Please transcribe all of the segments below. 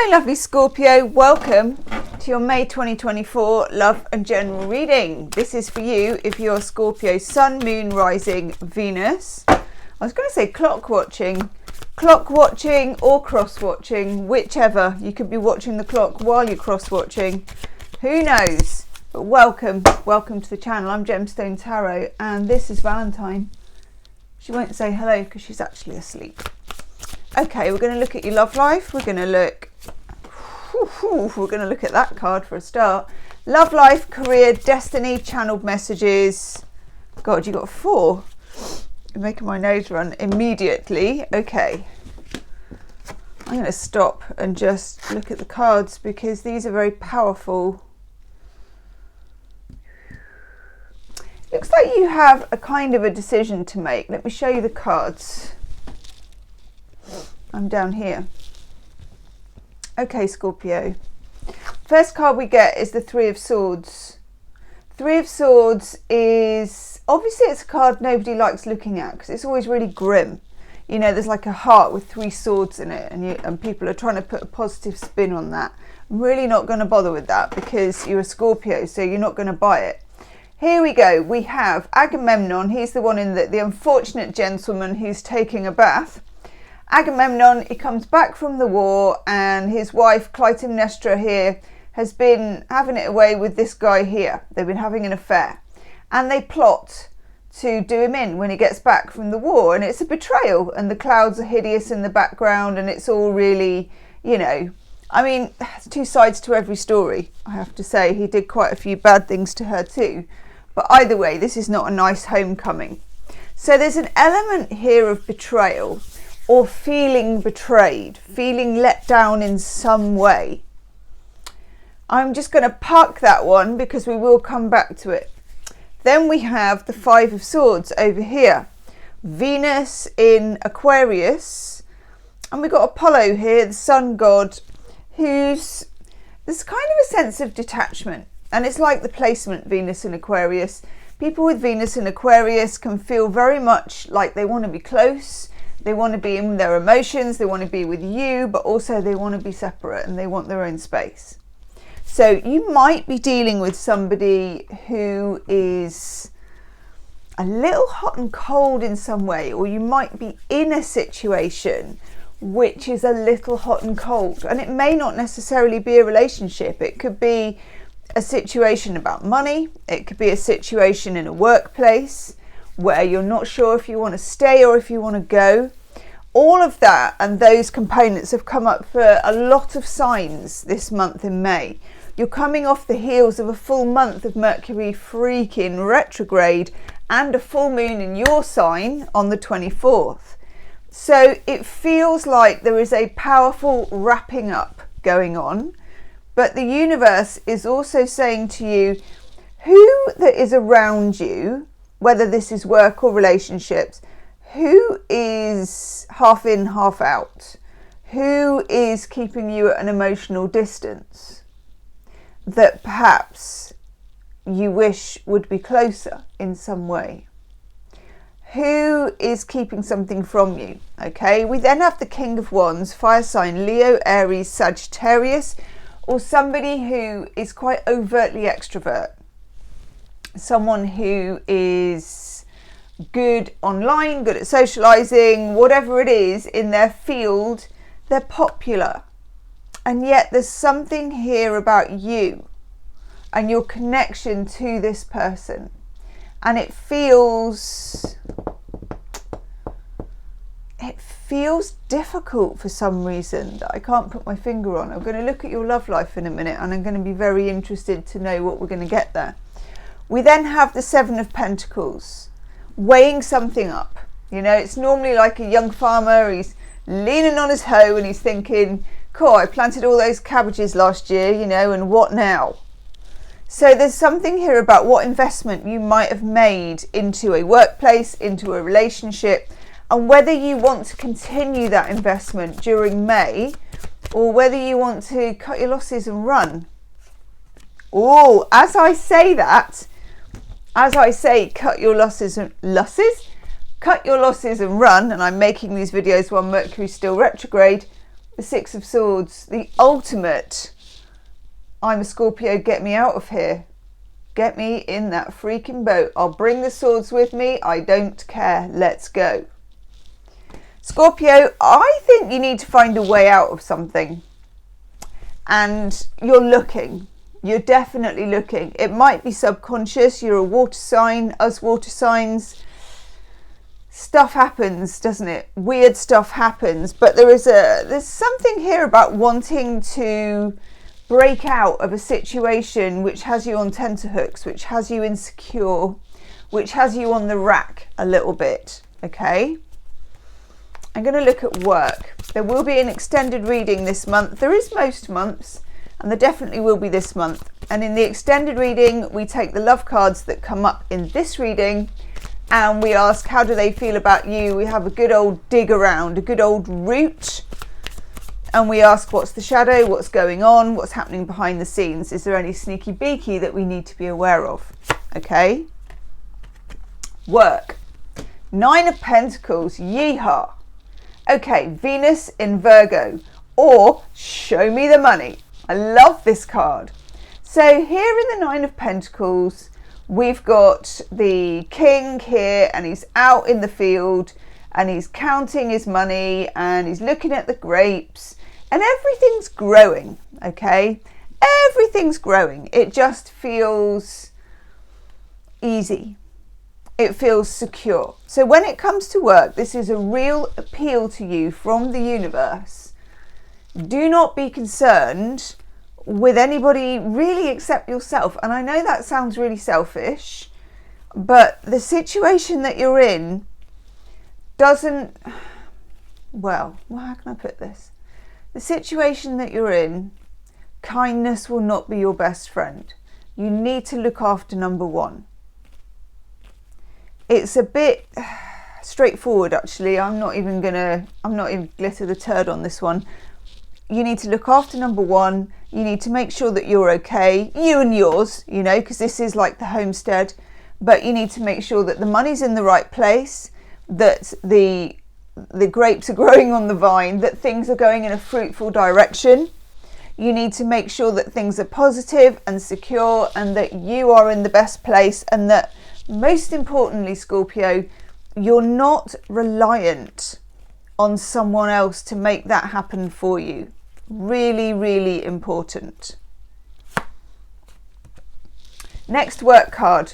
Hello lovely Scorpio, welcome to your May 2024 love and general reading. This is for you if you're Scorpio Sun, Moon, Rising, Venus. I was going to say clock watching or cross watching, whichever. You could be watching the clock while you're cross watching, who knows. But welcome to the channel. I'm Gemstone Tarot and this is Valentine. She won't say hello because she's actually asleep. Okay, we're going to look at your love life. We're going to look at that card for a start. Love life, career, destiny, channeled messages. God, you got 4. You're making my nose run immediately. Okay. I'm going to stop and just look at the cards because these are very powerful. Looks like you have a kind of a decision to make. Let me show you the cards. I'm down here. Okay, Scorpio. First card we get is the 3 of Swords. 3 of Swords is, obviously it's a card nobody likes looking at because it's always really grim. You know, there's like a heart with 3 swords in it and people are trying to put a positive spin on that. I'm really not going to bother with that because you're a Scorpio, so you're not going to buy it. Here we go. We have Agamemnon. He's the one in the unfortunate gentleman who's taking a bath. Agamemnon, he comes back from the war and his wife Clytemnestra here has been having it away with this guy here. They've been having an affair and they plot to do him in when he gets back from the war, and it's a betrayal and the clouds are hideous in the background and it's all really, you know, I mean, there's 2 sides to every story. I have to say he did quite a few bad things to her too, but either way this is not a nice homecoming. So there's an element here of betrayal or feeling betrayed, feeling let down in some way. I'm just going to park that one because we will come back to it. Then we have the 5 of Swords over here. Venus in Aquarius. And we've got Apollo here, the sun god, who's, there's kind of a sense of detachment. And it's like the placement Venus in Aquarius. People with Venus in Aquarius can feel very much like they want to be close. They want to be in their emotions, they want to be with you, but also they want to be separate and they want their own space. So you might be dealing with somebody who is a little hot and cold in some way, or you might be in a situation which is a little hot and cold. And it may not necessarily be a relationship. It could be a situation about money. It could be a situation in a workplace where you're not sure if you want to stay or if you want to go. All of that and those components have come up for a lot of signs this month in May. You're coming off the heels of a full month of Mercury freaking retrograde and a full moon in your sign on the 24th. So it feels like there is a powerful wrapping up going on, but the universe is also saying to you who that is around you, whether this is work or relationships, who is half in, half out, who is keeping you at an emotional distance that perhaps you wish would be closer in some way, who is keeping something from you. Okay, we then have the King of Wands, fire sign Leo, Aries, Sagittarius, or somebody who is quite overtly extrovert. Someone who is good online, good at socializing, whatever it is in their field, they're popular. And yet there's something here about you and your connection to this person. And it feels difficult for some reason that I can't put my finger on. I'm going to look at your love life in a minute and I'm going to be very interested to know what we're going to get there. We then have the 7 of Pentacles, weighing something up. You know, it's normally like a young farmer, he's leaning on his hoe and he's thinking, cool, I planted all those cabbages last year, you know, and what now? So there's something here about what investment you might have made into a workplace, into a relationship, and whether you want to continue that investment during May or whether you want to cut your losses and run. Oh, as I say cut your losses and run, and I'm making these videos while Mercury's still retrograde, The Six of Swords, the ultimate, I'm a Scorpio, get me out of here. Get me in that freaking boat. I'll bring the swords with me. I don't care. Let's go. Scorpio, I think you need to find a way out of something. And you're looking. You're definitely looking. It might be subconscious. You're a water sign. Us water signs, stuff happens, doesn't it? Weird stuff happens. But there's something here about wanting to break out of a situation which has you on tenterhooks, which has you insecure, which has you on the rack a little bit. Okay, I'm going to look at work. There will be an extended reading this month. There is most months, and there definitely will be this month. And in the extended reading, we take the love cards that come up in this reading and we ask, how do they feel about you? We have a good old dig around, a good old root. And we ask, what's the shadow? What's going on? What's happening behind the scenes? Is there any sneaky beaky that we need to be aware of? Okay. Work. 9 of Pentacles. Yeehaw. Okay. Venus in Virgo. Or show me the money. I love this card. So here in the 9 of Pentacles, we've got the king here and he's out in the field and he's counting his money and he's looking at the grapes. And everything's growing, okay? Everything's growing. It just feels easy. It feels secure. So when it comes to work, this is a real appeal to you from the universe. Do not be concerned with anybody really except yourself. And I know that sounds really selfish, but the situation that you're in doesn't, well, how can I put this? The situation that you're in, kindness will not be your best friend. You need to look after number one. It's a bit straightforward, actually. I'm not even glitter the turd on this one. You need to look after number one. You need to make sure that you're okay, you and yours, you know, because this is like the homestead. But you need to make sure that the money's in the right place, that the grapes are growing on the vine, that things are going in a fruitful direction. You need to make sure that things are positive and secure and that you are in the best place, and that most importantly, Scorpio, you're not reliant on someone else to make that happen for you. Really, really important. Next work card,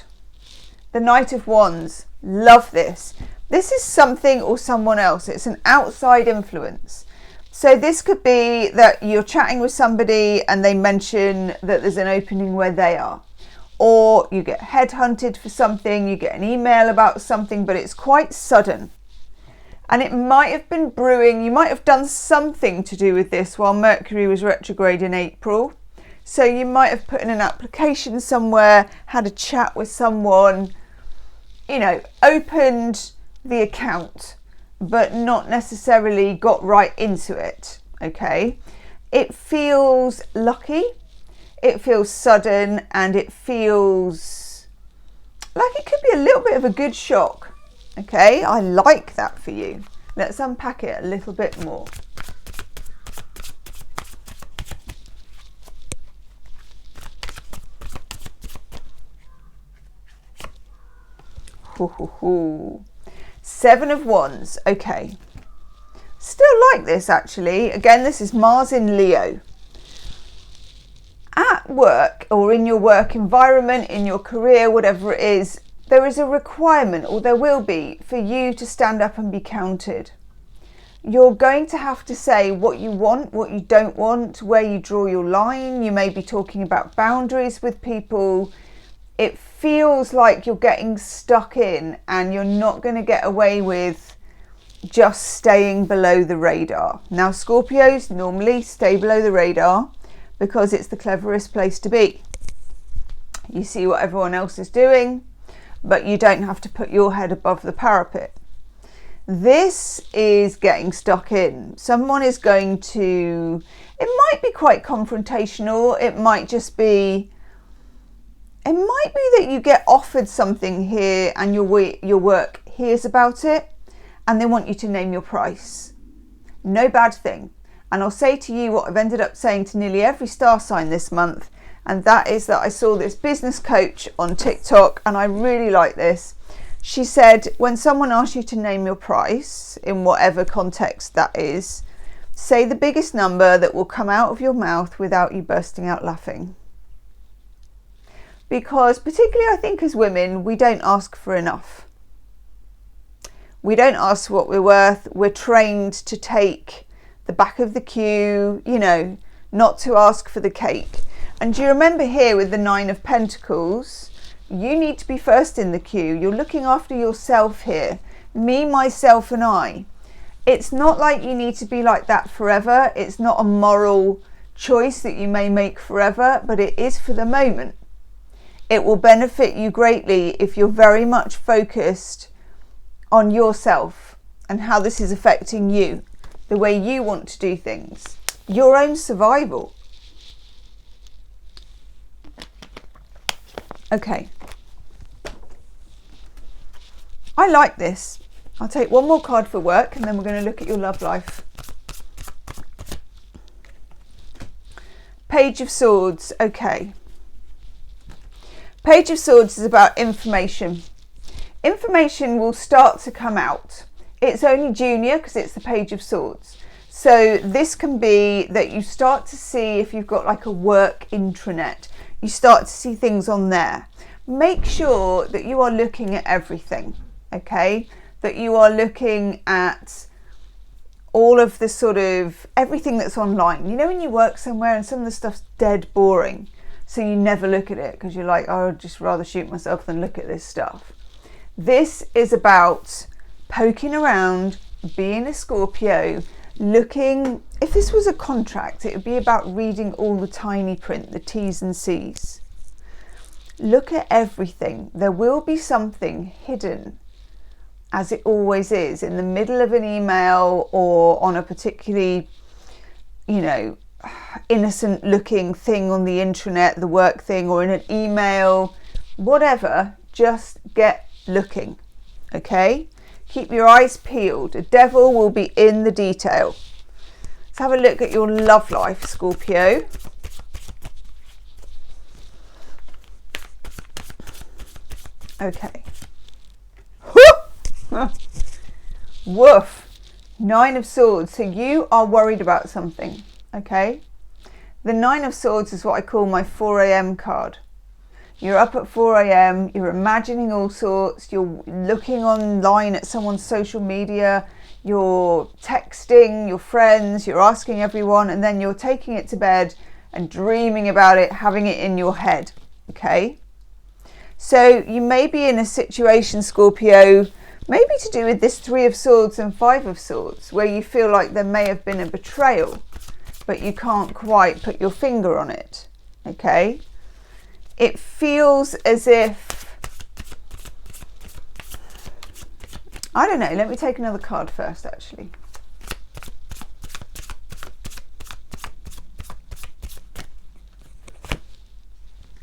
the Knight of Wands. Love this. This is something or someone else. It's an outside influence. So this could be that you're chatting with somebody and they mention that there's an opening where they are. Or you get headhunted for something, you get an email about something, but it's quite sudden. And it might have been brewing. You might have done something to do with this while Mercury was retrograde in April. So you might have put in an application somewhere, had a chat with someone, you know, opened the account, but not necessarily got right into it. Okay. It feels lucky. It feels sudden, and it feels like it could be a little bit of a good shock. Okay, I like that for you. Let's unpack it a little bit more. Seven of Wands. Okay. Still like this, actually. Again, this is Mars in Leo. At work, or in your work environment, in your career, whatever it is, there is a requirement, or there will be, for you to stand up and be counted. You're going to have to say what you want, what you don't want, where you draw your line. You may be talking about boundaries with people. It feels like you're getting stuck in and you're not going to get away with just staying below the radar. Now, Scorpios normally stay below the radar because it's the cleverest place to be. You see what everyone else is doing, but you don't have to put your head above the parapet. This is getting stuck in. Someone is going to, it might be quite confrontational. It might be that you get offered something here and your work hears about it and they want you to name your price. No bad thing. And I'll say to you what I've ended up saying to nearly every star sign this month, and that is that I saw this business coach on TikTok, and I really like this. She said, when someone asks you to name your price, in whatever context that is, say the biggest number that will come out of your mouth without you bursting out laughing. Because particularly I think as women, we don't ask for enough. We don't ask what we're worth. We're trained to take the back of the queue, you know, not to ask for the cake. And do you remember here with the 9 of Pentacles, you need to be first in the queue. You're looking after yourself here. Me, myself and I. It's not like you need to be like that forever. It's not a moral choice that you may make forever, but it is for the moment. It will benefit you greatly if you're very much focused on yourself and how this is affecting you, the way you want to do things, your own survival. Okay. I like this. I'll take one more card for work and then we're going to look at your love life. Page of Swords. Okay. Page of Swords is about information. Information will start to come out. It's only junior because it's the Page of Swords. So this can be that you start to see, if you've got like a work intranet, you start to see things on there. Make sure that you are looking at everything, okay? That you are looking at all of the sort of everything that's online. You know when you work somewhere and some of the stuff's dead boring, so you never look at it because you're like, oh, I'd just rather shoot myself than look at this stuff. This is about poking around, being a Scorpio, looking. If this was a contract, it would be about reading all the tiny print, the T's and C's. Look at everything. There will be something hidden, as it always is, in the middle of an email or on a particularly, you know, innocent looking thing on the intranet, the work thing, or in an email, whatever. Just get looking, okay? Keep your eyes peeled. The devil will be in the detail. Let's have a look at your love life, Scorpio. Okay. Woof. 9 of Swords. So you are worried about something, okay? The 9 of Swords is what I call my 4 a.m. card. You're up at 4 a.m, you're imagining all sorts, you're looking online at someone's social media, you're texting your friends, you're asking everyone, and then you're taking it to bed and dreaming about it, having it in your head, okay? So you may be in a situation, Scorpio, maybe to do with this 3 of Swords and 5 of Swords, where you feel like there may have been a betrayal, but you can't quite put your finger on it, okay? It feels as if, I don't know, let me take another card first, actually.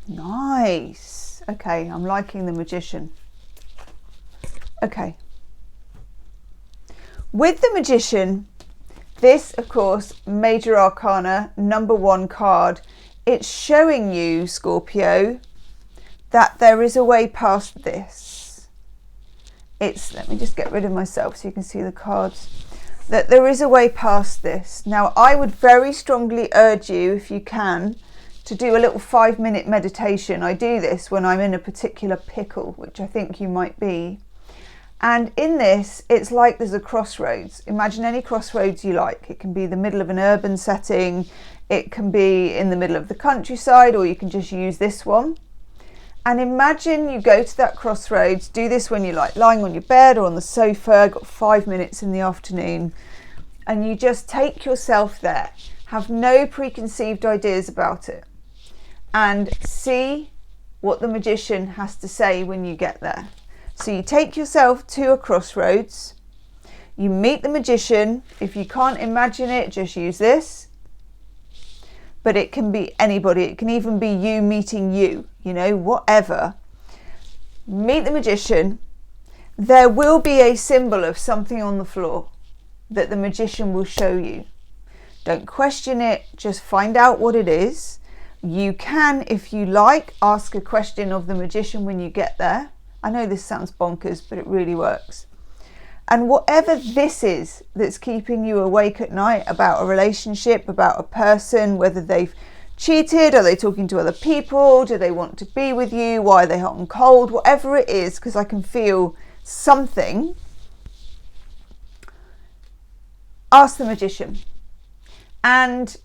Nice. Okay, I'm liking the Magician. Okay. With the Magician, this, of course, Major Arcana, number 1 card, it's showing you, Scorpio, that there is a way past this. Let me just get rid of myself so you can see the cards. That there is a way past this. Now, I would very strongly urge you, if you can, to do a little 5-minute meditation. I do this when I'm in a particular pickle, which I think you might be. And in this, it's like there's a crossroads. Imagine any crossroads you like. It can be the middle of an urban setting, it can be in the middle of the countryside, or you can just use this one. And imagine you go to that crossroads, do this when you're like lying on your bed or on the sofa, got 5 minutes in the afternoon, and you just take yourself there. Have no preconceived ideas about it. And see what the Magician has to say when you get there. So you take yourself to a crossroads, you meet the Magician. If you can't imagine it, just use this. But it can be anybody. It can even be you meeting you, you know, whatever. Meet the Magician. There will be a symbol of something on the floor that the Magician will show you. Don't question it, just find out what it is. You can, if you like, ask a question of the magician when you get there. I know this sounds bonkers, but it really works. And whatever this is that's keeping you awake at night about a relationship, about a person, whether they've cheated, are they talking to other people, do they want to be with you, why are they hot and cold, whatever it is, because I can feel something, ask the magician. And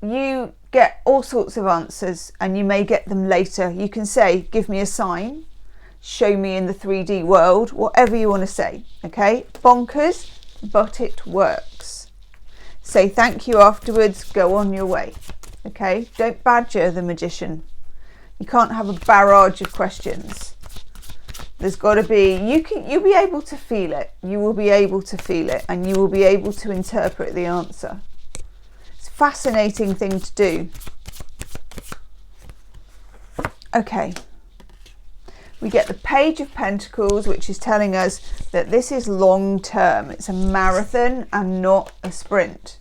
you get all sorts of answers, and you may get them later. You can say, give me a sign, show me in the 3D world, whatever you want to say, okay? Bonkers, but it works. Say thank you afterwards, go on your way, okay? Don't badger the magician. You can't have a barrage of questions. There's got to be, you'll be able to feel it. You will be able to feel it, and you will be able to interpret the answer. It's a fascinating thing to do. Okay. We get the Page of Pentacles, which is telling us that this is long term. It's a marathon and not a sprint.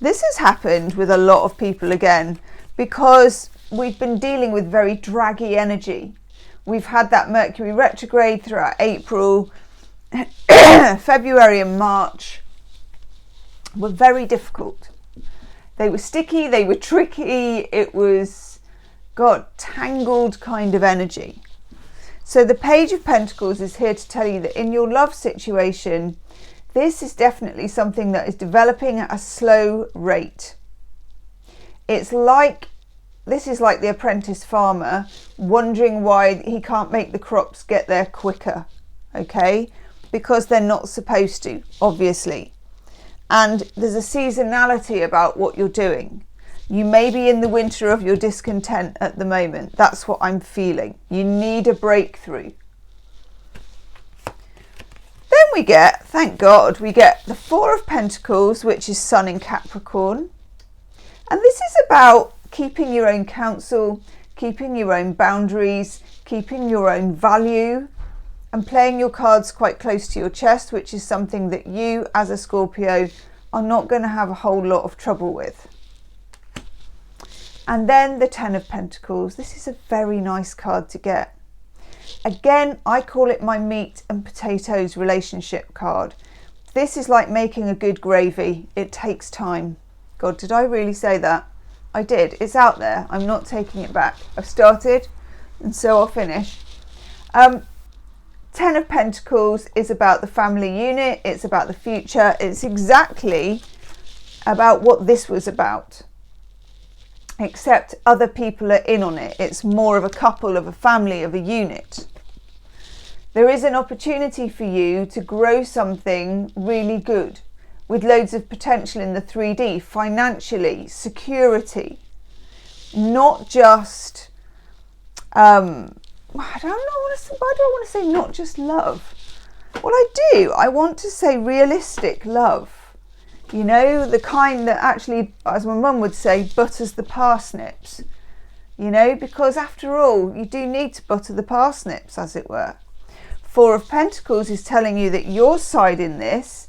This has happened with a lot of people again, because we've been dealing with very draggy energy. We've had that Mercury retrograde throughout April, February and March were very difficult. They were sticky, they were tricky, it was, tangled kind of energy. So the Page of Pentacles is here to tell you that in your love situation, this is definitely something that is developing at a slow rate. This is like the apprentice farmer wondering why he can't make the crops get there quicker, okay? Because they're not supposed to, obviously. And there's a seasonality about what you're doing. You may be in the winter of your discontent at the moment. That's what I'm feeling. You need a breakthrough. Then we get, thank God, we get the Four of Pentacles, which is Sun in Capricorn. And this is about keeping your own counsel, keeping your own boundaries, keeping your own value, and playing your cards quite close to your chest, which is something that you, as a Scorpio, are not going to have a whole lot of trouble with. And then the Ten of Pentacles. This is a very nice card to get. Again, I call it my meat and potatoes relationship card. This is like making a good gravy. It takes time. God, did I really say that? I did. It's out there. I'm not taking it back. I've started, and so I'll finish. Ten of Pentacles is about the family unit. It's about the future. It's exactly about what this was about, except other people are in on it. It's more of a couple, of a family, of a unit. There is an opportunity for you to grow something really good with loads of potential in the 3D, financially, security, not just, I don't know, why do I want to say not just love? Well, I do. I want to say realistic love. You know, the kind that actually, as my mum would say, butters the parsnips. You know, because after all, you do need to butter the parsnips, as it were. Four of Pentacles is telling you that your side in this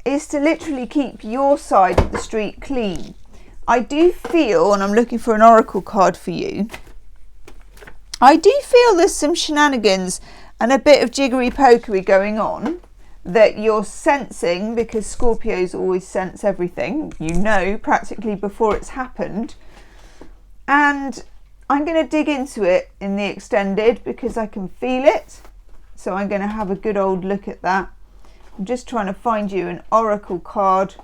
is to literally keep your side of the street clean. I do feel, and I'm looking for an oracle card for you, I do feel there's some shenanigans and a bit of jiggery-pokery going on that you're sensing, because Scorpios always sense everything, you know, practically before it's happened. And I'm going to dig into it in the extended because I can feel it. So I'm going to have a good old look at that. I'm just trying to find you an oracle card.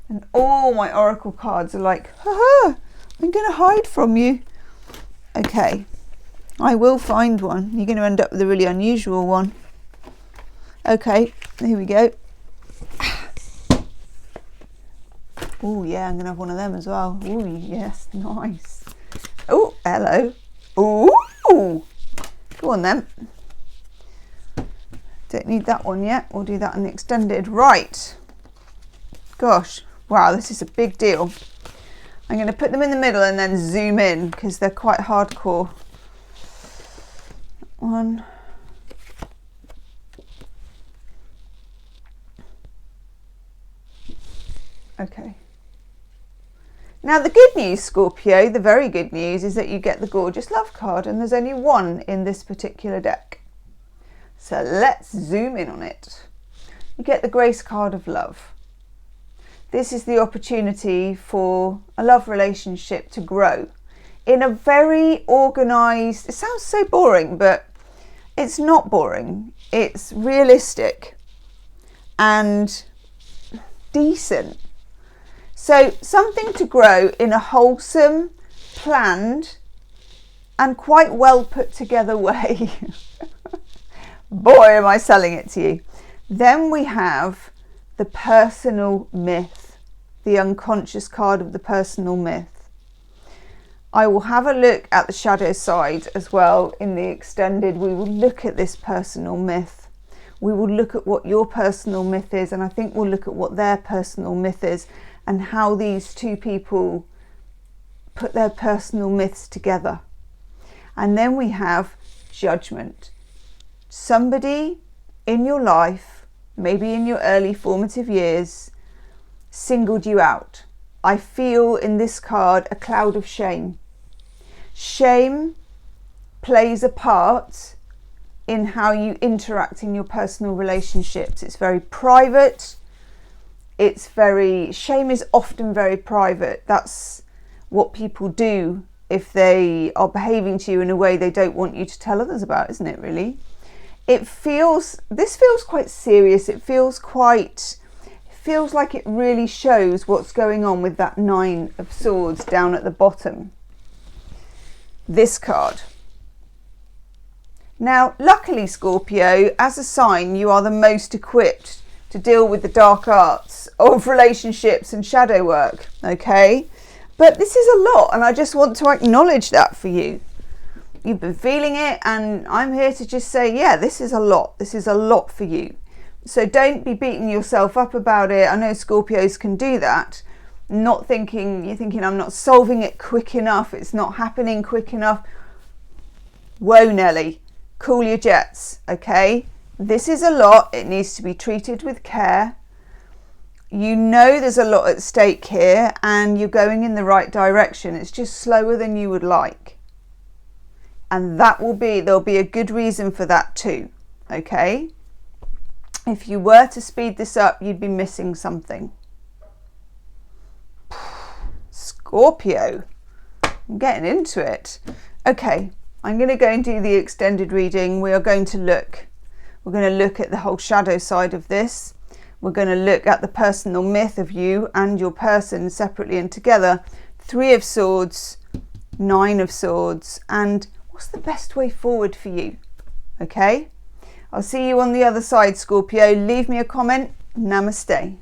And all my oracle cards are like, haha, I'm going to hide from you. Okay, I will find one. You're going to end up with a really unusual one. Okay, here we go. Oh yeah, I'm going to have one of them as well. Oh yes, nice. Oh, hello. Oh, go on then. Don't need that one yet. We'll do that in the extended. Right. Gosh, wow, this is a big deal. I'm going to put them in the middle and then zoom in because they're quite hardcore. One. Okay. Now the good news, Scorpio, the very good news is that you get the gorgeous love card, and there's only one in this particular deck. So let's zoom in on it. You get the Grace card of love. This is the opportunity for a love relationship to grow in a very organised, it sounds so boring, but it's not boring. It's realistic and decent. So something to grow in a wholesome, planned and quite well put together way. Boy, am I selling it to you. Then we have the personal myth, the unconscious card of the personal myth. I will have a look at the shadow side as well in the extended. We will look at this personal myth. We will look at what your personal myth is, and I think we'll look at what their personal myth is and how these two people put their personal myths together. And then we have judgment. Somebody in your life, maybe in your early formative years, singled you out. I feel in this card a cloud of shame. Shame plays a part in how you interact in your personal relationships. It's very private. Shame is often very private. That's what people do if they are behaving to you in a way they don't want you to tell others about, isn't it really? This feels quite serious. It feels like it really shows what's going on with that 9 of Swords down at the bottom. This card. Now, luckily, Scorpio, as a sign, you are the most equipped to deal with the dark arts of relationships and shadow work, okay? But this is a lot, and I just want to acknowledge that for you. You've been feeling it, and I'm here to just say, yeah, this is a lot. This is a lot for you. So don't be beating yourself up about it. I know Scorpios can do that. You're thinking I'm not solving it quick enough. It's not happening quick enough. Whoa, Nelly, cool your jets, okay? This is a lot. It needs to be treated with care. You know there's a lot at stake here, and you're going in the right direction. It's just slower than you would like. And there'll be a good reason for that too, okay? If you were to speed this up, you'd be missing something. Scorpio, I'm getting into it. Okay, I'm going to go and do the extended reading. We're going to look at the whole shadow side of this. We're going to look at the personal myth of you and your person separately and together. 3 of Swords, 9 of Swords, and what's the best way forward for you? Okay, I'll see you on the other side, Scorpio. Leave me a comment. Namaste.